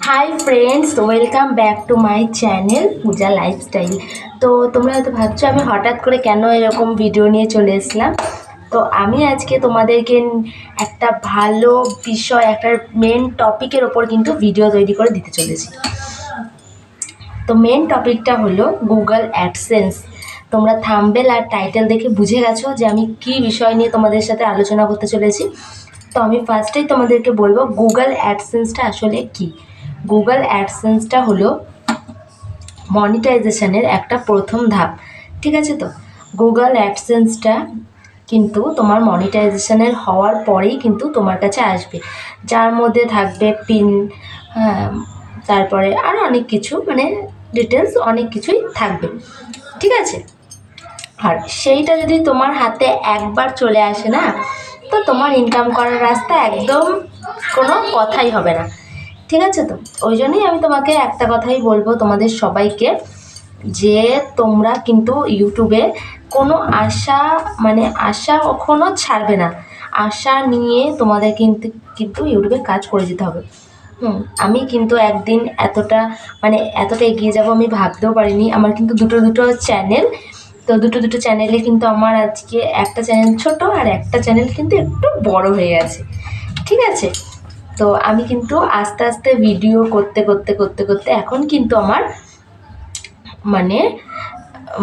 Hi friends, welcome back to my channel Puja lifestyle. তো তোমরা হয়তো ভাবছো আমি হঠাৎ করে কেন এরকম ভিডিও নিয়ে চলে এসলাম। তো আমি আজকে তোমাদেরকে একটা ভালো বিষয়, একটা মেন টপিকের ওপর কিন্তু ভিডিও তৈরি করে দিতে চলেছি। তো মেন টপিকটা হলো গুগল অ্যাডসেন্স। তোমরা থাম্বনেল আর টাইটেল দেখে বুঝে গেছো যে আমি কী বিষয় নিয়ে তোমাদের সাথে আলোচনা করতে চলেছি। তো আমি ফার্স্টেই তোমাদেরকে বলবো গুগল অ্যাডসেন্সটা আসলে কী। গুগল অ্যাডসেন্সটা হলো মনিটাইজেশনের একটা প্রথম ধাপ, ঠিক আছে? তো গুগল অ্যাডসেন্সটা কিন্তু তোমার মনিটাইজেশনের হওয়ার পরেই কিন্তু তোমার কাছে আসবে, যার মধ্যে থাকবে পিন, হ্যাঁ, তারপরে আরও অনেক কিছু, মানে ডিটেলস অনেক কিছুই থাকবে, ঠিক আছে? আর সেইটা যদি তোমার হাতে একবার চলে আসে না, তো তোমার ইনকাম করার রাস্তা একদম কোনো কথাই হবে না, ঠিক আছে? তো ওই জন্যই আমি তোমাকে একটা কথাই বলবো তোমাদের সবাইকে, যে তোমরা কিন্তু ইউটিউবে কোনো আশা কখনো ছাড়বে না। আশা নিয়ে তোমাদের কিন্তু ইউটিউবে কাজ করে যেতে হবে। আমি কিন্তু একদিন এতটা এগিয়ে যাব আমি ভাবতেও পারিনি। আমার কিন্তু দুটো চ্যানেল, তো দুটো চ্যানেলে কিন্তু আমার আজকে একটা চ্যানেল ছোট আর একটা চ্যানেল কিন্তু একটু বড় হয়ে গেছে, ঠিক আছে? তো আমি কিন্তু আস্তে আস্তে ভিডিও করতে করতে করতে করতে এখন কিন্তু আমার মানে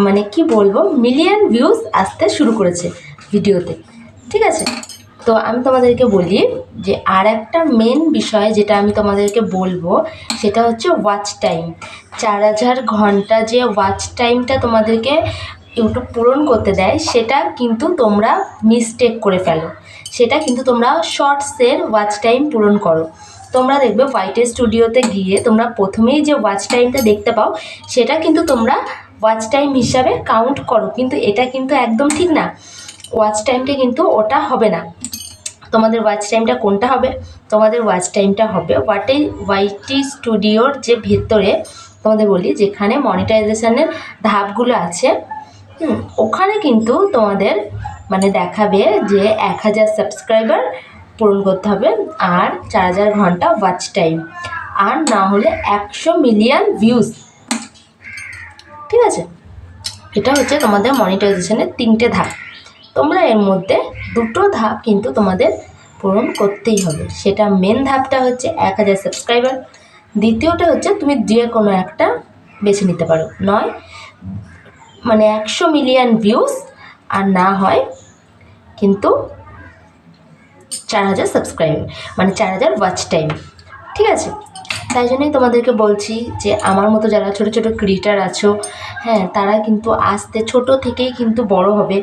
মানে কি বলবো, মিলিয়ন ভিউজ আসতে শুরু করেছে ভিডিওতে, ঠিক আছে? তো আমি তোমাদেরকে বলি যে আর একটা মেন বিষয় যেটা আমি তোমাদেরকে বলবো, সেটা হচ্ছে ওয়াচ টাইম। 4000 ঘন্টা যে ওয়াচ টাইমটা তোমাদেরকে ইউটিউব পূরণ করতে দেয়, সেটা কিন্তু তোমরা মিস্টেক করে ফেলো। সেটা কিন্তু তোমরা শর্টসের ওয়াচ টাইম পূরণ করো। তোমরা দেখবে হোয়াইটের স্টুডিওতে গিয়ে তোমরা প্রথমেই যে ওয়াচ টাইমটা দেখতে পাও, সেটা কিন্তু তোমরা ওয়াচ টাইম হিসাবে কাউন্ট করো, কিন্তু এটা কিন্তু একদম ঠিক না। ওয়াচ টাইমটা কিন্তু ওটা হবে না। তোমাদের ওয়াচ টাইমটা কোনটা হবে? তোমাদের ওয়াচ টাইমটা হবে ওয়াইটি স্টুডিওর যে ভেতরে, তোমাদের বলি, যেখানে মনিটাইজেশনের ধাপগুলো আছে, ওখানে কিন্তু তোমাদের দেখাবে যে 1000 সাবস্ক্রাইবার পূরণ করতে হবে আর 4000 ঘন্টা ওয়াচ টাইম, আর না হলে 100 মিলিয়ন ভিউজ, ঠিক আছে? এটা হচ্ছে তোমাদের মনিটাইজেশনের 3টে ধাপ। তোমরা এর মধ্যে 2টো ধাপ কিন্তু তোমাদের পূরণ করতেই হবে। সেটা মেন ধাপটা হচ্ছে 1000 সাবস্ক্রাইবার, দ্বিতীয়টা হচ্ছে তুমি যে কোনো একটা বেছে নিতে পারো, নয় 100 মিলিয়ন ভিউজ, আর না হয় কিন্তু 4000 সাবস্ক্রাইবার, 4000 ওয়াচ টাইম, ঠিক আছে? তাই জন্যই তোমাদেরকে বলছি যে আমার মতো যারা ছোট ছোট ক্রিয়েটার আছো, হ্যাঁ, তারা কিন্তু আস্তে ছোট থেকেই কিন্তু বড় হবে।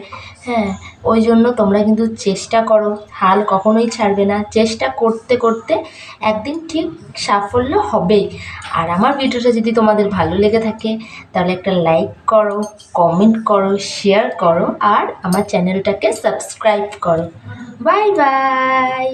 হ্যাঁ, ওই জন্য তোমরা কিন্তু চেষ্টা করো, হাল কখনোই ছাড়বে না। চেষ্টা করতে করতে একদিন ঠিক সাফল্য হবেই। আর আমার ভিডিওটা যদি তোমাদের ভালো লেগে থাকে, তাহলে একটা লাইক করো, কমেন্ট করো, শেয়ার করো, আর আমার চ্যানেলটাকে সাবস্ক্রাইব করো। Bye bye.